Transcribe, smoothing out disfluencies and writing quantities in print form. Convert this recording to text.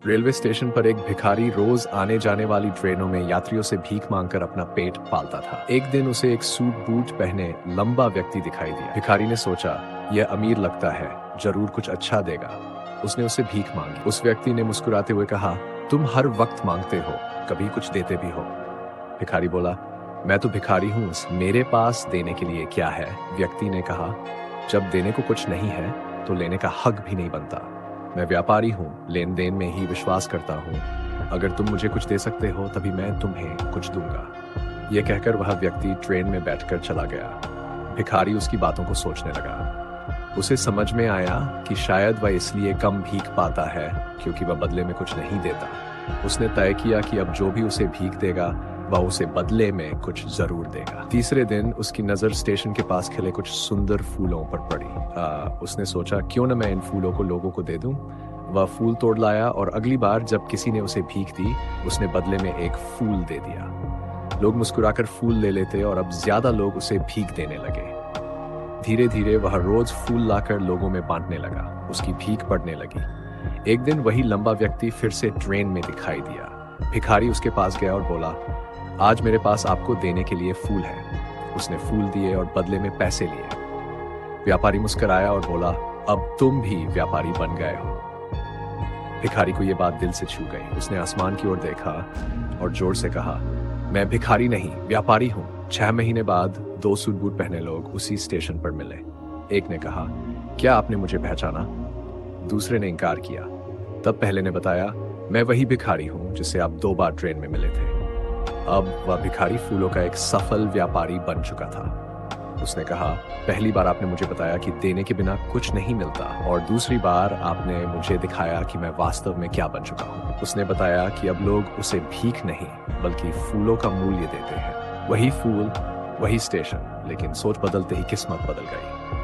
Railway station पर एक भिखारी रोज आने जाने वाली ट्रेनों में यात्रियों से भीख मांगकर अपना पेट पालता था। एक दिन उसे एक सूट बूट पहने लंबा व्यक्ति दिखाई दिया। भिखारी ने सोचा, यह अमीर लगता है, जरूर कुछ अच्छा देगा। उसने उसे भीख मांगी। उस व्यक्ति ने मुस्कुराते हुए कहा, तुम हर वक्त मांगते हो, कभी कुछ देते भी हो। भिखारी बोला, मैं तो भिखारी हूँ, मेरे पास देने के लिए क्या है? व्यक्ति ने कहा, जब देने को कुछ नहीं है तो लेने का हक भी नहीं बनता। मैं व्यापारी हूँ, लेन देन में ही विश्वास करता हूँ। अगर तुम मुझे कुछ दे सकते हो तभी मैं तुम्हें कुछ दूंगा। यह कहकर वह व्यक्ति ट्रेन में बैठकर चला गया। भिखारी उसकी बातों को सोचने लगा। उसे समझ में आया कि शायद वह इसलिए कम भीख पाता है क्योंकि वह बदले में कुछ नहीं देता। उसने तय किया कि अब जो भी उसे भीख देगा वह उसे बदले में कुछ जरूर देगा। तीसरे दिन उसकी नजर स्टेशन के पास खिले कुछ सुंदर फूलों पर पड़ी। उसने सोचा, क्यों न मैं इन फूलों को लोगों को दे दूं। वह फूल तोड़ लाया और अगली बार जब किसी ने उसे भीख दी उसने बदले में एक फूल दे दिया। लोग मुस्कुराकर फूल ले लेते और अब ज्यादा लोग उसे भीख देने लगे। धीरे धीरे वह रोज फूल लाकर लोगों में बांटने लगा। उसकी भीख बढ़ने लगी। एक दिन वही लंबा व्यक्ति फिर से ट्रेन में दिखाई दिया। भिखारी उसके पास गया और बोला, आज मेरे पास आपको देने के लिए फूल है। उसने फूल दिए और बदले में पैसे लिए। व्यापारी मुस्कुराया और बोला, अब तुम भी व्यापारी बन गए हो। भिखारी को यह बात दिल से छू गई। उसने आसमान की ओर देखा और जोर से कहा, मैं भिखारी नहीं, व्यापारी हूं। 6 महीने बाद 2 सूट बूट पहने लोग उसी स्टेशन पर मिले। एक ने कहा, क्या आपने मुझे पहचाना? दूसरे ने इनकार किया। तब पहले ने बताया, मैं वही भिखारी हूं जिससे आप 2 बार ट्रेन में मिले थे। अब वह भिखारी फूलों का एक सफल व्यापारी बन चुका था। उसने कहा, पहली बार आपने मुझे बताया कि देने के बिना कुछ नहीं मिलता, और दूसरी बार आपने मुझे दिखाया कि मैं वास्तव में क्या बन चुका हूँ। उसने बताया कि अब लोग उसे भीख नहीं बल्कि फूलों का मूल्य देते हैं। वही फूल, वही स्टेशन, लेकिन सोच बदलते ही किस्मत बदल गई।